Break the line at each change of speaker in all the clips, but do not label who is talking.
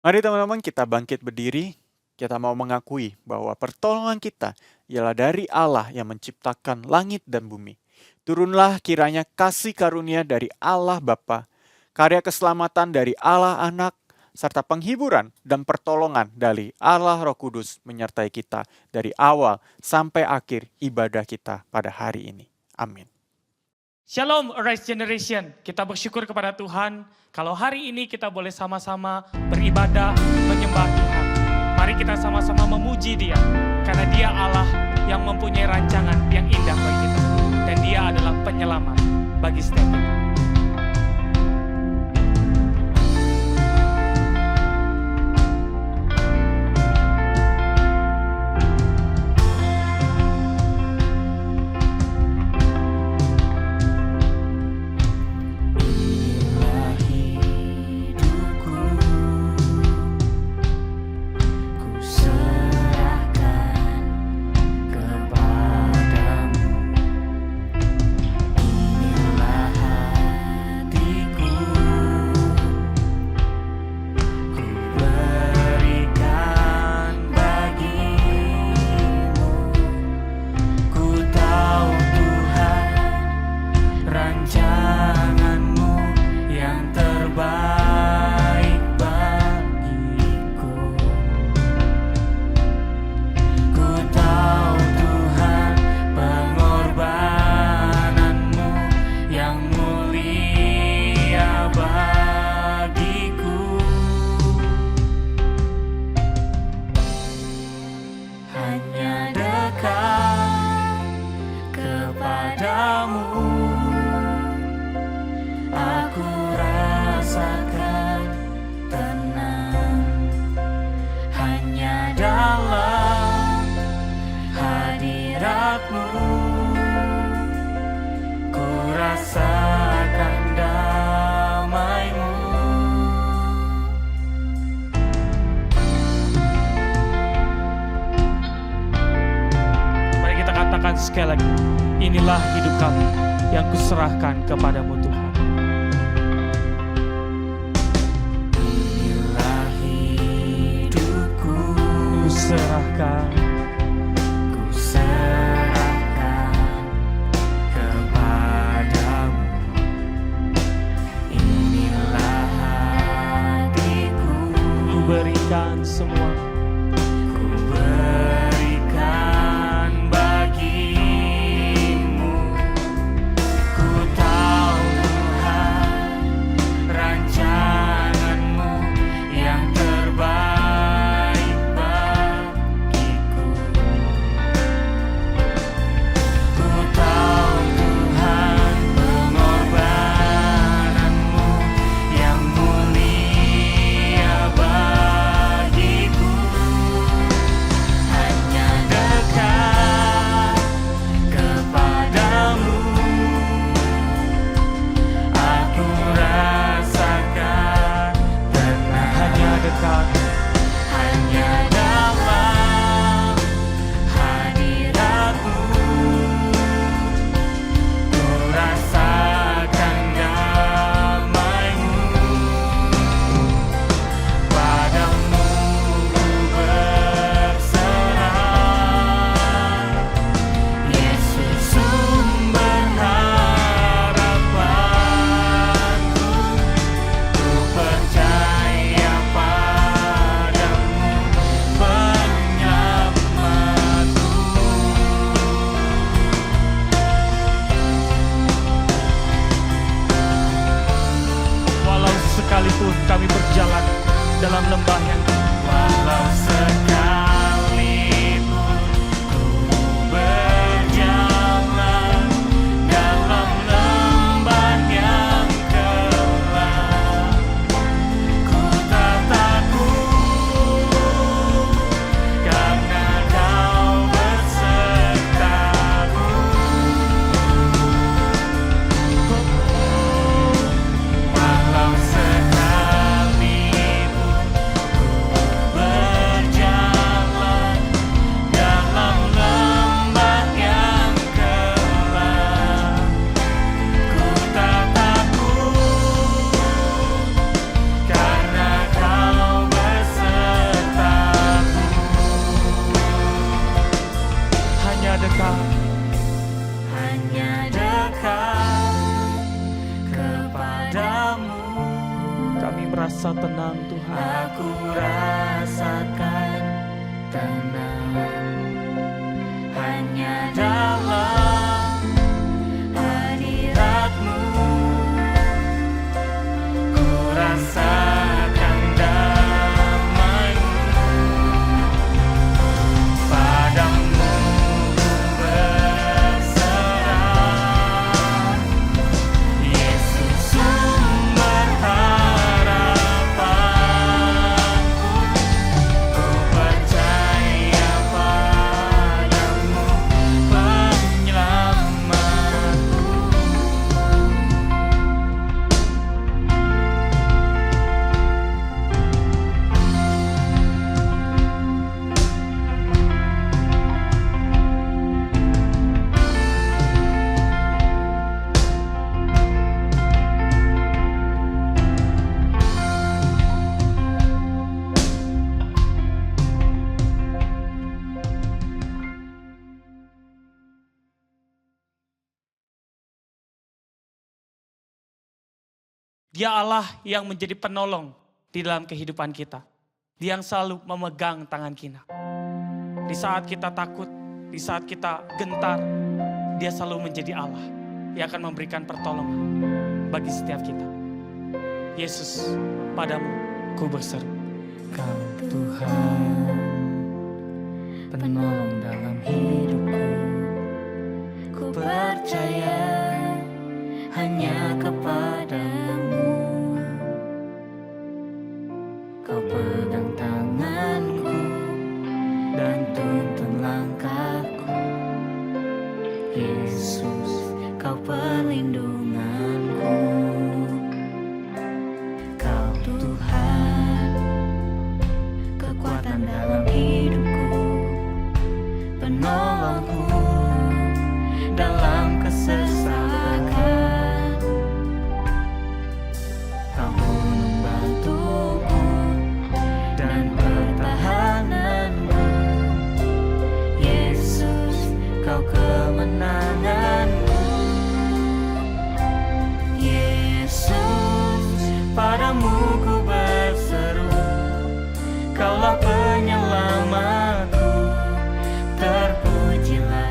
Mari teman-teman kita bangkit berdiri, kita mau mengakui bahwa pertolongan kita ialah dari Allah yang menciptakan langit dan bumi. Turunlah kiranya kasih karunia dari Allah Bapa, karya keselamatan dari Allah Anak, serta penghiburan dan pertolongan dari Allah Roh Kudus menyertai kita dari awal sampai akhir ibadah kita pada hari ini. Amin.
Shalom Arise Generation, kita bersyukur kepada Tuhan kalau hari ini kita boleh sama-sama beribadah, menyembah Tuhan. Mari kita sama-sama memuji Dia, karena Dia Allah yang mempunyai rancangan yang indah bagi kita. Dan Dia adalah penyelamat bagi setiap kita. Sekali lagi, inilah hidup kami yang kuserahkan kepadamu Tuhan.
Inilah hidupku,
Kuserahkan
kepadamu. Inilah hatiku,
ku berikan semua. rasa tenang Tuhan.
Aku rasakan tenang hanya dalam hadirat-Mu. Ku rasakan damai-Mu, padamu ku berserah. Yesus sumber harapanku, ku percaya padamu penyelamatku.
Dia Allah yang menjadi penolong di dalam kehidupan kita. Dia yang selalu memegang tangan kita. Di saat kita takut, di saat kita gentar, Dia selalu menjadi Allah yang akan memberikan pertolongan bagi setiap kita. Yesus, padamu ku berseru.
Kau Tuhan, penolong dalam hidupku. Ku percaya hanya kepadamu. Kau pegang tanganku dan tuntun langkahku. Yesus, Kau perlindunganku. Kau Tuhan, kekuatan dalam hidupku, penolongku dalam kesesakan. Kau gunung batuku dan pertahananku. Yesus, Kau kemenanganku. Yesus, padamu ku berseru. Kaulah penyelamatku, terpujilah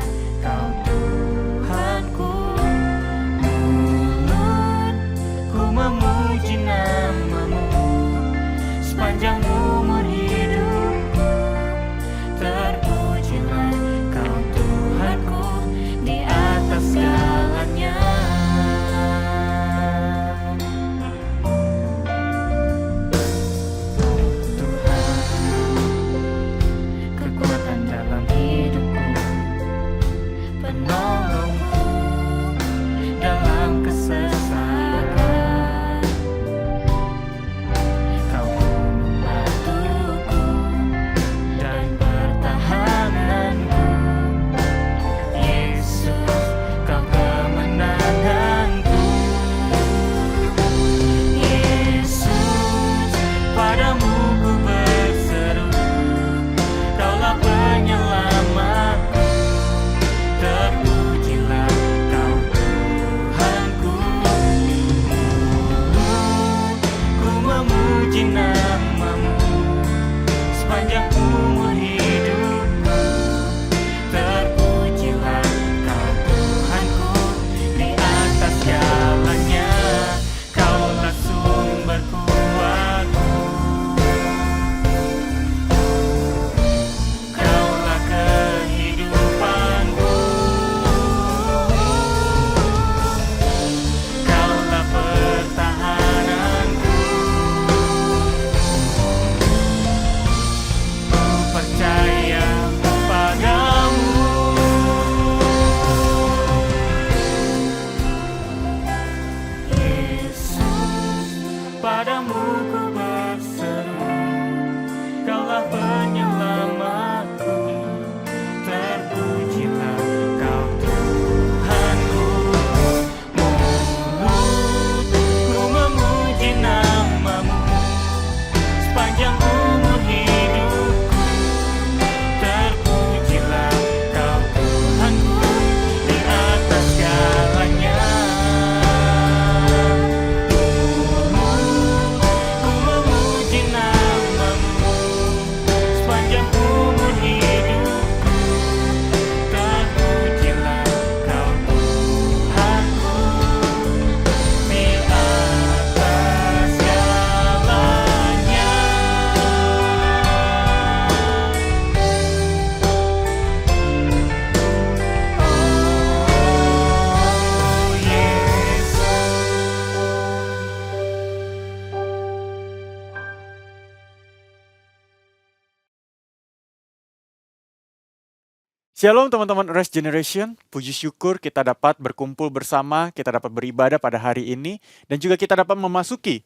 Shalom teman-teman Rest Generation, puji syukur kita dapat berkumpul bersama, kita dapat beribadah pada hari ini, dan juga kita dapat memasuki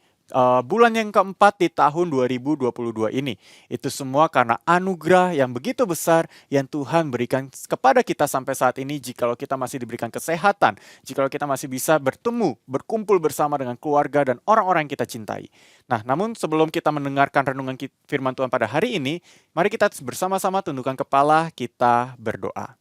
bulan yang keempat di tahun 2022 ini. Itu semua karena anugerah yang begitu besar yang Tuhan berikan kepada kita sampai saat ini, jikalau kita masih diberikan kesehatan, jikalau kita masih bisa bertemu, berkumpul bersama dengan keluarga dan orang-orang yang kita cintai. Nah, namun sebelum kita mendengarkan renungan firman Tuhan pada hari ini, mari kita bersama-sama tundukkan kepala, kita berdoa.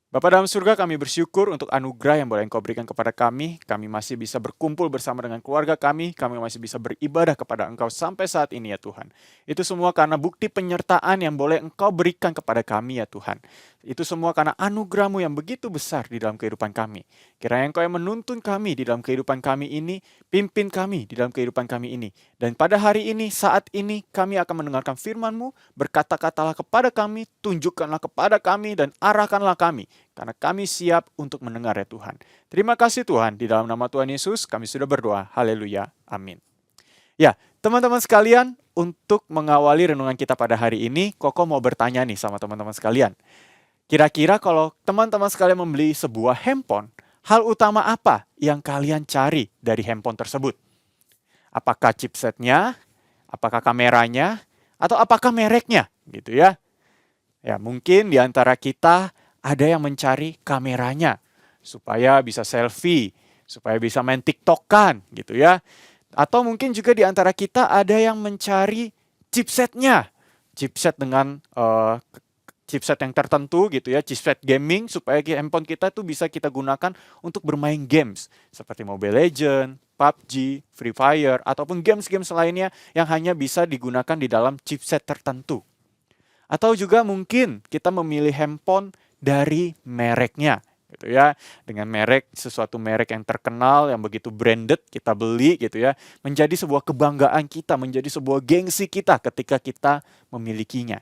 Bapa dalam surga, kami bersyukur untuk anugerah yang boleh Engkau berikan kepada kami. Kami masih bisa berkumpul bersama dengan keluarga kami masih bisa beribadah kepada Engkau sampai saat ini ya Tuhan. Itu semua karena bukti penyertaan yang boleh Engkau berikan kepada kami ya Tuhan. Itu semua karena anugerah-Mu yang begitu besar di dalam kehidupan kami. Kiranya Engkau yang menuntun kami di dalam kehidupan kami ini, pimpin kami di dalam kehidupan kami ini. Dan pada hari ini, saat ini, kami akan mendengarkan firman-Mu, berkata-katalah kepada kami, tunjukkanlah kepada kami, dan arahkanlah kami. Karena kami siap untuk mendengar ya Tuhan. Terima kasih Tuhan, di dalam nama Tuhan Yesus kami sudah berdoa. Haleluya. Amin. Ya, teman-teman sekalian, untuk mengawali renungan kita pada hari ini, Koko mau bertanya nih sama teman-teman sekalian. Kira-kira kalau teman-teman sekalian membeli sebuah handphone, hal utama apa yang kalian cari dari handphone tersebut? Apakah chipsetnya, apakah kameranya, atau apakah mereknya? Gitu ya. Ya, mungkin di antara kita ada yang mencari kameranya supaya bisa selfie, supaya bisa main TikTok-kan gitu ya. Atau mungkin juga di antara kita ada yang mencari chipsetnya. Chipset dengan chipset yang tertentu gitu ya, chipset gaming supaya handphone kita tuh bisa kita gunakan untuk bermain games seperti Mobile Legends, PUBG, Free Fire, ataupun games-games lainnya yang hanya bisa digunakan di dalam chipset tertentu. Atau juga mungkin kita memilih handphone dari mereknya gitu ya, dengan sesuatu merek yang terkenal yang begitu branded kita beli gitu ya, menjadi sebuah kebanggaan kita, menjadi sebuah gengsi kita ketika kita memilikinya.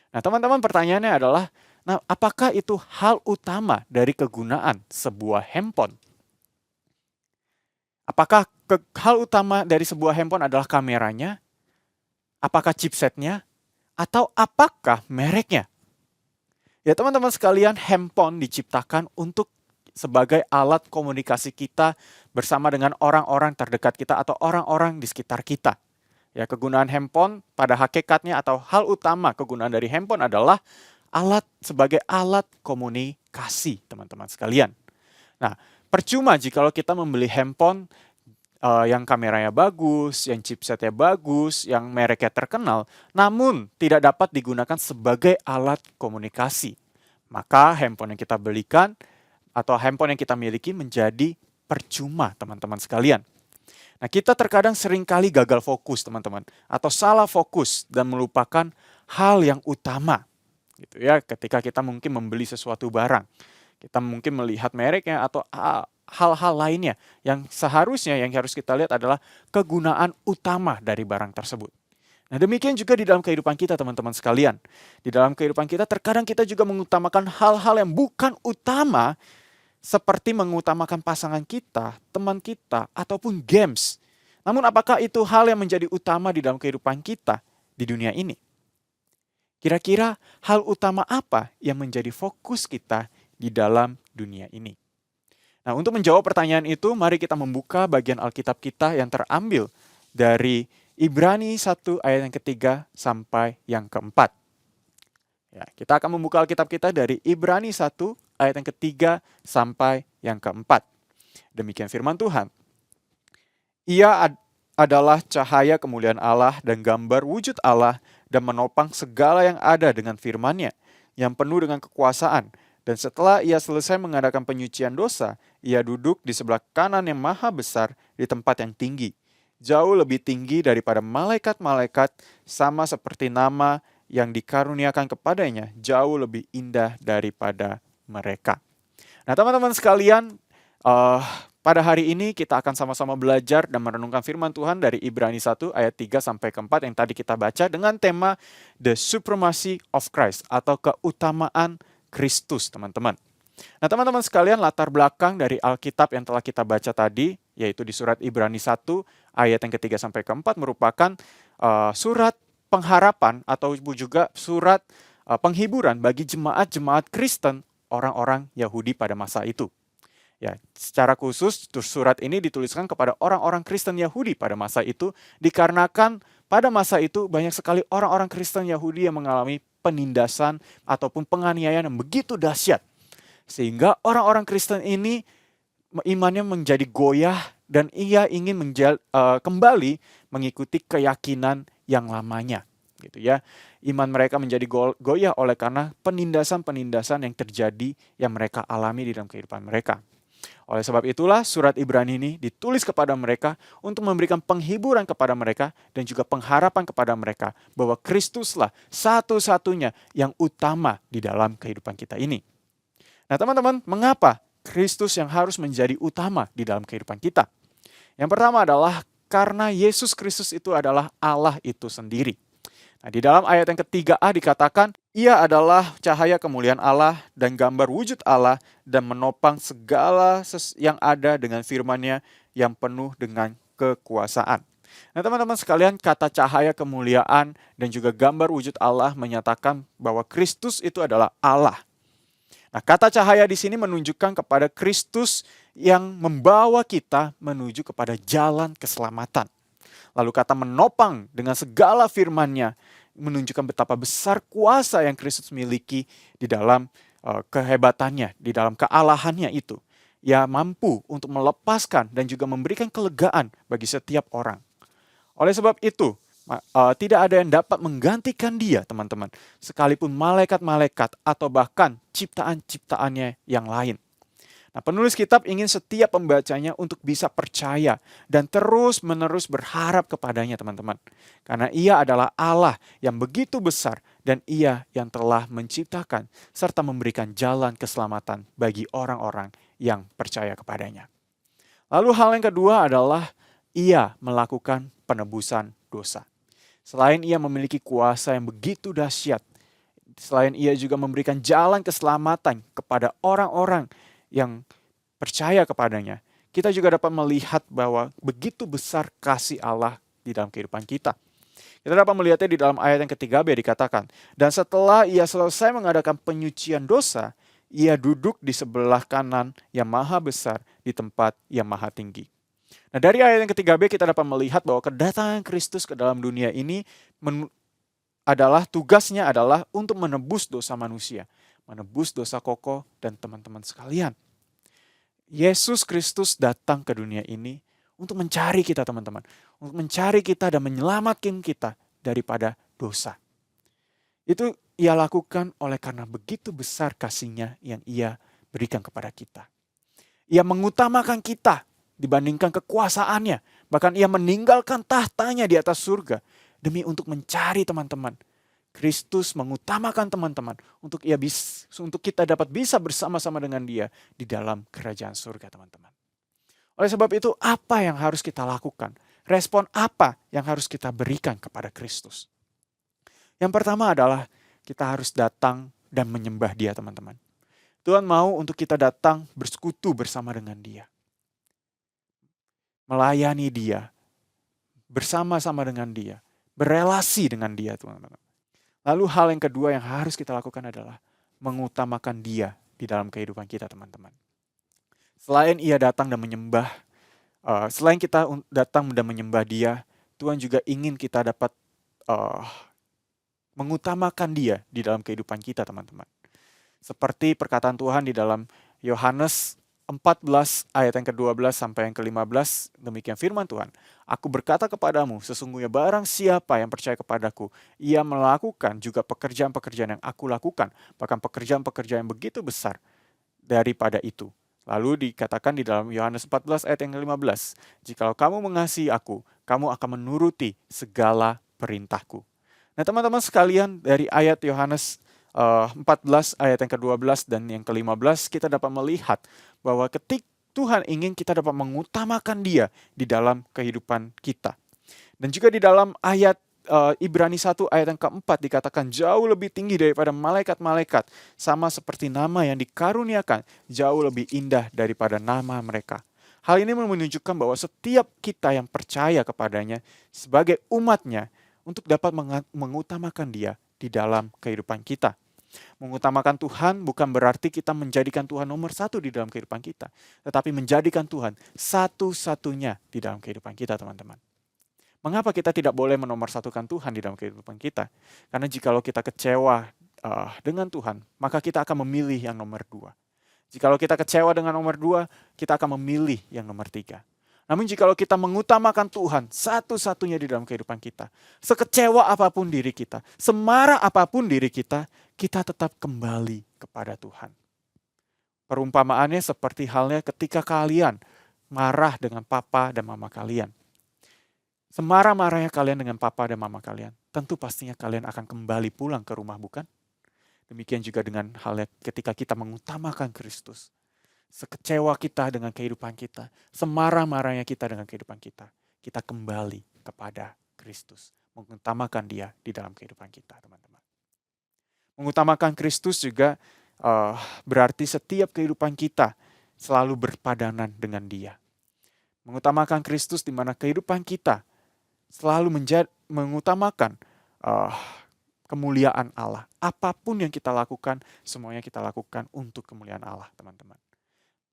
Nah, teman-teman, pertanyaannya adalah, nah, apakah itu hal utama dari kegunaan sebuah handphone? Apakah hal utama dari sebuah handphone adalah kameranya? Apakah chipsetnya? Atau apakah mereknya? Ya teman-teman sekalian, handphone diciptakan untuk sebagai alat komunikasi kita bersama dengan orang-orang terdekat kita atau orang-orang di sekitar kita. Ya, kegunaan handphone pada hakikatnya atau hal utama kegunaan dari handphone adalah sebagai alat komunikasi, teman-teman sekalian. Nah, percuma jikalau kita membeli handphone yang kameranya bagus, yang chipsetnya bagus, yang mereknya terkenal, namun tidak dapat digunakan sebagai alat komunikasi. Maka handphone yang kita belikan atau handphone yang kita miliki menjadi percuma, teman-teman sekalian. Nah, kita terkadang seringkali gagal fokus, teman-teman, atau salah fokus dan melupakan hal yang utama. Gitu ya, ketika kita mungkin membeli sesuatu barang. Kita mungkin melihat mereknya atau hal-hal lainnya yang seharusnya yang harus kita lihat adalah kegunaan utama dari barang tersebut. Nah, demikian juga di dalam kehidupan kita, teman-teman sekalian. Di dalam kehidupan kita terkadang kita juga mengutamakan hal-hal yang bukan utama, seperti mengutamakan pasangan kita, teman kita, ataupun games. Namun apakah itu hal yang menjadi utama di dalam kehidupan kita di dunia ini? Kira-kira hal utama apa yang menjadi fokus kita di dalam dunia ini? Nah, untuk menjawab pertanyaan itu, mari kita membuka bagian Alkitab kita yang terambil dari Ibrani 1 ayat yang ketiga sampai yang keempat. Ya, kita akan membuka Alkitab kita dari Ibrani 1 ayat yang ketiga sampai yang keempat. Demikian firman Tuhan. Ia adalah cahaya kemuliaan Allah dan gambar wujud Allah dan menopang segala yang ada dengan firman-Nya, yang penuh dengan kekuasaan. Dan setelah ia selesai mengadakan penyucian dosa, ia duduk di sebelah kanan yang maha besar di tempat yang tinggi. Jauh lebih tinggi daripada malaikat-malaikat, sama seperti nama yang dikaruniakan kepadanya, jauh lebih indah daripada mereka. Nah, teman-teman sekalian, pada hari ini kita akan sama-sama belajar dan merenungkan firman Tuhan dari Ibrani 1 ayat 3 sampai 4 yang tadi kita baca dengan tema The Supremacy of Christ atau keutamaan Kristus, teman-teman. Nah, teman-teman sekalian, latar belakang dari Alkitab yang telah kita baca tadi, yaitu di surat Ibrani 1 ayat yang ketiga sampai keempat merupakan surat pengharapan atau juga surat penghiburan bagi jemaat-jemaat Kristen orang-orang Yahudi pada masa itu. Ya, secara khusus surat ini dituliskan kepada orang-orang Kristen Yahudi pada masa itu dikarenakan pada masa itu banyak sekali orang-orang Kristen Yahudi yang mengalami penindasan ataupun penganiayaan yang begitu dahsyat. Sehingga orang-orang Kristen ini imannya menjadi goyah dan ia ingin kembali mengikuti keyakinan yang lamanya. Gitu ya. Iman mereka menjadi goyah oleh karena penindasan-penindasan yang terjadi yang mereka alami di dalam kehidupan mereka. Oleh sebab itulah surat Ibrani ini ditulis kepada mereka untuk memberikan penghiburan kepada mereka dan juga pengharapan kepada mereka bahwa Kristuslah satu-satunya yang utama di dalam kehidupan kita ini. Nah teman-teman, mengapa Kristus yang harus menjadi utama di dalam kehidupan kita? Yang pertama adalah karena Yesus Kristus itu adalah Allah itu sendiri. Nah, di dalam ayat yang ketiga A dikatakan, ia adalah cahaya kemuliaan Allah dan gambar wujud Allah dan menopang segala yang ada dengan firman-Nya yang penuh dengan kekuasaan. Nah teman-teman sekalian, kata cahaya kemuliaan dan juga gambar wujud Allah menyatakan bahwa Kristus itu adalah Allah. Nah kata cahaya di sini menunjukkan kepada Kristus yang membawa kita menuju kepada jalan keselamatan. Lalu kata menopang dengan segala firman-Nya menunjukkan betapa besar kuasa yang Kristus miliki di dalam kehebatannya, di dalam kealahannya itu. Ia mampu untuk melepaskan dan juga memberikan kelegaan bagi setiap orang. Oleh sebab itu, tidak ada yang dapat menggantikan Dia, teman-teman. Sekalipun malaikat-malaikat atau bahkan ciptaan-ciptaannya yang lain. Nah, penulis kitab ingin setiap pembacanya untuk bisa percaya dan terus-menerus berharap kepadanya, teman-teman. Karena Ia adalah Allah yang begitu besar dan Ia yang telah menciptakan serta memberikan jalan keselamatan bagi orang-orang yang percaya kepadanya. Lalu hal yang kedua adalah Ia melakukan penebusan dosa. Selain Ia memiliki kuasa yang begitu dahsyat, selain Ia juga memberikan jalan keselamatan kepada orang-orang yang percaya kepadanya, kita juga dapat melihat bahwa begitu besar kasih Allah di dalam kehidupan kita. Kita dapat melihatnya di dalam ayat yang ketiga B dikatakan, dan setelah Ia selesai mengadakan penyucian dosa, Ia duduk di sebelah kanan yang maha besar di tempat yang maha tinggi. Nah dari ayat yang ketiga B kita dapat melihat bahwa kedatangan Kristus ke dalam dunia ini tugasnya adalah untuk menebus dosa manusia. Menebus dosa Koko dan teman-teman sekalian. Yesus Kristus datang ke dunia ini untuk mencari kita, teman-teman. Untuk mencari kita dan menyelamatkan kita daripada dosa. Itu Ia lakukan oleh karena begitu besar kasih-Nya yang Ia berikan kepada kita. Ia mengutamakan kita dibandingkan kekuasaannya. Bahkan Ia meninggalkan tahtanya di atas surga demi untuk mencari teman-teman. Kristus mengutamakan teman-teman untuk kita dapat bisa bersama-sama dengan Dia di dalam kerajaan surga, teman-teman. Oleh sebab itu, apa yang harus kita lakukan? Respon apa yang harus kita berikan kepada Kristus? Yang pertama adalah kita harus datang dan menyembah Dia, teman-teman. Tuhan mau untuk kita datang bersekutu bersama dengan Dia. Melayani Dia, bersama-sama dengan Dia, berelasi dengan Dia, teman-teman. Lalu hal yang kedua yang harus kita lakukan adalah mengutamakan Dia di dalam kehidupan kita, teman-teman. Selain Ia datang dan menyembah, selain kita datang dan menyembah Dia, Tuhan juga ingin kita dapat mengutamakan Dia di dalam kehidupan kita, teman-teman. Seperti perkataan Tuhan di dalam Yohanes 14 ayat yang ke-12 sampai yang ke-15, demikian firman Tuhan. Aku berkata kepadamu, sesungguhnya barang siapa yang percaya kepadaku, ia melakukan juga pekerjaan-pekerjaan yang aku lakukan, bahkan pekerjaan-pekerjaan yang begitu besar daripada itu. Lalu dikatakan di dalam Yohanes 14 ayat yang ke-15, jikalau kamu mengasihi aku, kamu akan menuruti segala perintahku. Nah teman-teman sekalian, dari ayat Yohanes 14 ayat yang ke-12 dan yang ke-15 kita dapat melihat bahwa ketika Tuhan ingin kita dapat mengutamakan Dia di dalam kehidupan kita. Dan juga di dalam ayat Ibrani 1 ayat yang ke-4 dikatakan jauh lebih tinggi daripada malaikat-malaikat, sama seperti nama yang dikaruniakan jauh lebih indah daripada nama mereka. Hal ini menunjukkan bahwa setiap kita yang percaya kepadanya sebagai umatnya untuk dapat mengutamakan Dia di dalam kehidupan kita. Mengutamakan Tuhan bukan berarti kita menjadikan Tuhan nomor satu di dalam kehidupan kita, tetapi menjadikan Tuhan satu-satunya di dalam kehidupan kita, teman-teman. Mengapa kita tidak boleh menomorsatukan Tuhan di dalam kehidupan kita? Karena jikalau kita kecewa dengan Tuhan, maka kita akan memilih yang nomor 2. Jikalau kita kecewa dengan nomor 2, kita akan memilih yang nomor 3. Namun jikalau kita mengutamakan Tuhan satu-satunya di dalam kehidupan kita, sekecewa apapun diri kita, semarah apapun diri kita tetap kembali kepada Tuhan. Perumpamaannya seperti halnya ketika kalian marah dengan papa dan mama kalian. Semarah-marahnya kalian dengan papa dan mama kalian, tentu pastinya kalian akan kembali pulang ke rumah, bukan? Demikian juga dengan halnya ketika kita mengutamakan Kristus. Sekecewa kita dengan kehidupan kita, semarah-marahnya kita dengan kehidupan kita kembali kepada Kristus. Mengutamakan Dia di dalam kehidupan kita, teman-teman. Mengutamakan Kristus juga berarti setiap kehidupan kita selalu berpadanan dengan Dia. Mengutamakan Kristus di mana kehidupan kita selalu mengutamakan kemuliaan Allah. Apapun yang kita lakukan, semuanya kita lakukan untuk kemuliaan Allah, teman-teman.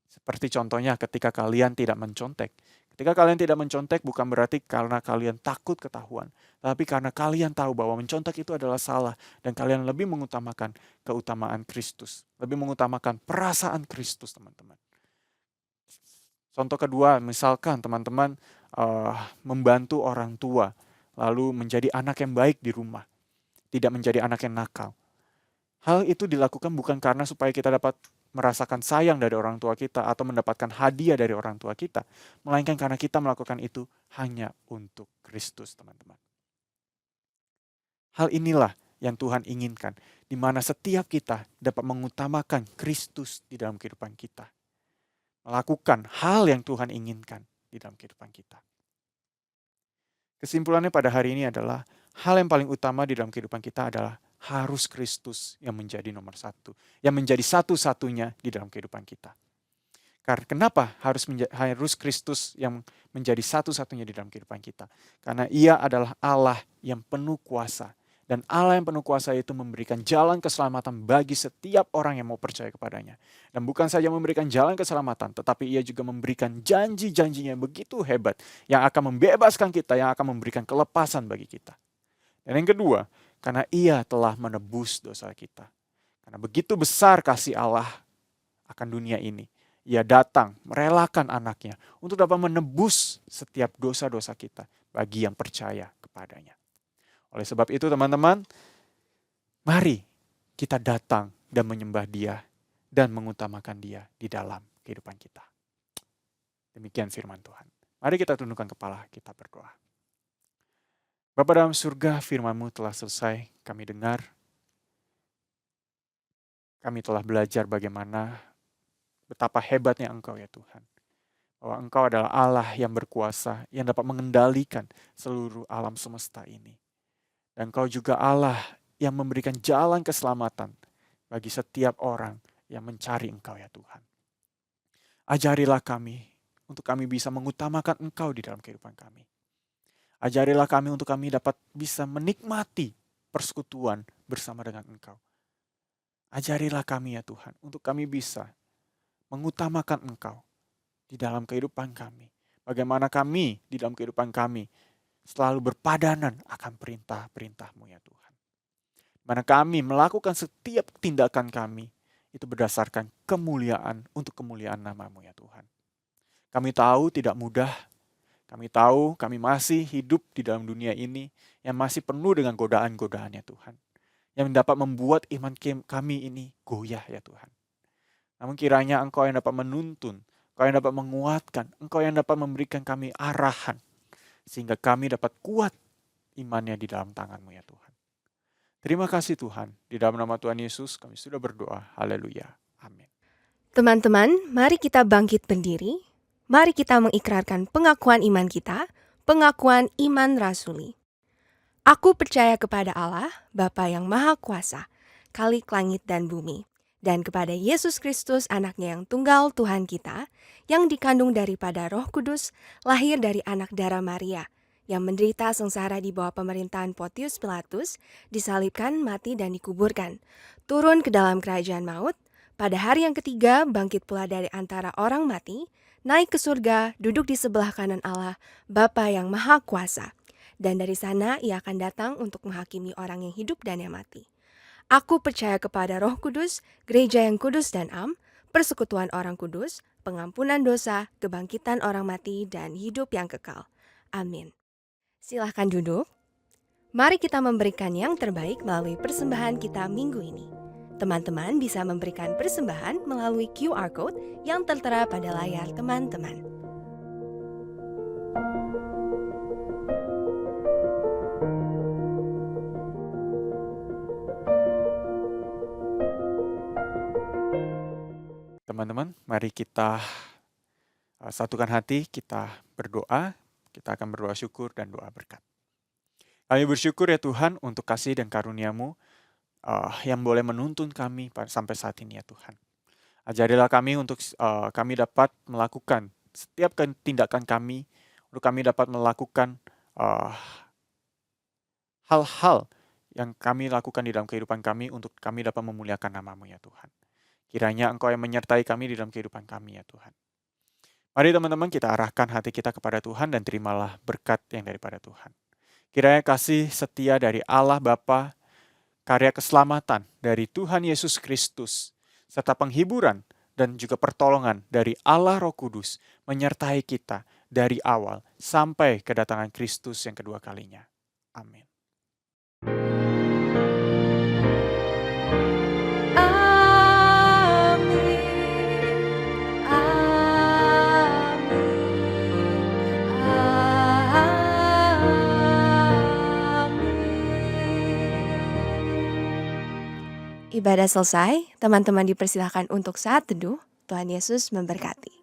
Seperti contohnya ketika kalian tidak mencontek. Ketika kalian tidak mencontek bukan berarti karena kalian takut ketahuan. Tapi karena kalian tahu bahwa mencontek itu adalah salah. Dan kalian lebih mengutamakan keutamaan Kristus. Lebih mengutamakan perasaan Kristus, teman-teman. Contoh kedua, misalkan teman-teman membantu orang tua. Lalu menjadi anak yang baik di rumah. Tidak menjadi anak yang nakal. Hal itu dilakukan bukan karena supaya kita dapat merasakan sayang dari orang tua kita atau mendapatkan hadiah dari orang tua kita, melainkan karena kita melakukan itu hanya untuk Kristus, teman-teman. Hal inilah yang Tuhan inginkan, di mana setiap kita dapat mengutamakan Kristus di dalam kehidupan kita. Melakukan hal yang Tuhan inginkan di dalam kehidupan kita. Kesimpulannya pada hari ini adalah, hal yang paling utama di dalam kehidupan kita adalah harus Kristus yang menjadi nomor satu. Yang menjadi satu-satunya di dalam kehidupan kita. Karena kenapa harus Kristus yang menjadi satu-satunya di dalam kehidupan kita? Karena Ia adalah Allah yang penuh kuasa. Dan Allah yang penuh kuasa itu memberikan jalan keselamatan bagi setiap orang yang mau percaya kepadanya. Dan bukan saja memberikan jalan keselamatan, tetapi Ia juga memberikan janji-janjinya yang begitu hebat. Yang akan membebaskan kita, yang akan memberikan kelepasan bagi kita. Dan yang kedua, karena Ia telah menebus dosa kita. Karena begitu besar kasih Allah akan dunia ini. Ia datang merelakan anaknya untuk dapat menebus setiap dosa-dosa kita bagi yang percaya kepadanya. Oleh sebab itu teman-teman, mari kita datang dan menyembah Dia dan mengutamakan Dia di dalam kehidupan kita. Demikian firman Tuhan. Mari kita tundukkan kepala, kita berdoa. Bapa dalam surga, firman-Mu telah selesai kami dengar. Kami telah belajar bagaimana betapa hebatnya Engkau ya Tuhan. Bahwa Engkau adalah Allah yang berkuasa, yang dapat mengendalikan seluruh alam semesta ini. Dan Engkau juga Allah yang memberikan jalan keselamatan bagi setiap orang yang mencari Engkau ya Tuhan. Ajarilah kami untuk kami bisa mengutamakan Engkau di dalam kehidupan kami. Ajarilah kami untuk kami dapat bisa menikmati persekutuan bersama dengan Engkau. Ajarilah kami ya Tuhan, untuk kami bisa mengutamakan Engkau di dalam kehidupan kami. Bagaimana kami di dalam kehidupan kami selalu berpadanan akan perintah-perintah-Mu ya Tuhan. Mana kami melakukan setiap tindakan kami, itu berdasarkan kemuliaan untuk kemuliaan nama-Mu ya Tuhan. Kami tahu tidak mudah. Kami tahu kami masih hidup di dalam dunia ini yang masih penuh dengan godaan-godaannya Tuhan. Yang dapat membuat iman kami ini goyah ya Tuhan. Namun kiranya Engkau yang dapat menuntun, Engkau yang dapat menguatkan, Engkau yang dapat memberikan kami arahan. Sehingga kami dapat kuat imannya di dalam tangan-Mu ya Tuhan. Terima kasih Tuhan. Di dalam nama Tuhan Yesus kami sudah berdoa. Haleluya. Amin.
Teman-teman, mari kita bangkit berdiri. Mari kita mengikrarkan pengakuan iman kita, pengakuan iman rasuli. Aku percaya kepada Allah, Bapa yang Maha Kuasa, Khalik langit dan bumi, dan kepada Yesus Kristus, anaknya yang tunggal Tuhan kita, yang dikandung daripada Roh Kudus, lahir dari anak darah Maria, yang menderita sengsara di bawah pemerintahan Pontius Pilatus, disalibkan, mati, dan dikuburkan, turun ke dalam kerajaan maut, pada hari yang ketiga bangkit pula dari antara orang mati, naik ke surga, duduk di sebelah kanan Allah, Bapa yang Maha Kuasa. Dan dari sana ia akan datang untuk menghakimi orang yang hidup dan yang mati. Aku percaya kepada Roh Kudus, gereja yang kudus dan am, persekutuan orang kudus, pengampunan dosa, kebangkitan orang mati, dan hidup yang kekal. Amin. Silahkan duduk. Mari kita memberikan yang terbaik melalui persembahan kita minggu ini. Teman-teman bisa memberikan persembahan melalui QR Code yang tertera pada layar teman-teman.
Teman-teman, mari kita satukan hati, kita berdoa, kita akan berdoa syukur dan doa berkat. Kami bersyukur ya Tuhan untuk kasih dan karunia-Mu yang boleh menuntun kami sampai saat ini ya Tuhan. Ajarilah kami untuk kami dapat melakukan setiap tindakan kami, untuk kami dapat melakukan hal-hal yang kami lakukan di dalam kehidupan kami untuk kami dapat memuliakan nama-Mu ya Tuhan. Kiranya Engkau yang menyertai kami di dalam kehidupan kami ya Tuhan. Mari teman-teman kita arahkan hati kita kepada Tuhan dan terimalah berkat yang daripada Tuhan. Kiranya kasih setia dari Allah Bapa, karya keselamatan dari Tuhan Yesus Kristus, serta penghiburan dan juga pertolongan dari Allah Roh Kudus menyertai kita dari awal sampai kedatangan Kristus yang kedua kalinya. Amin.
Ibadah selesai, teman-teman dipersilahkan untuk saat teduh. Tuhan Yesus memberkati.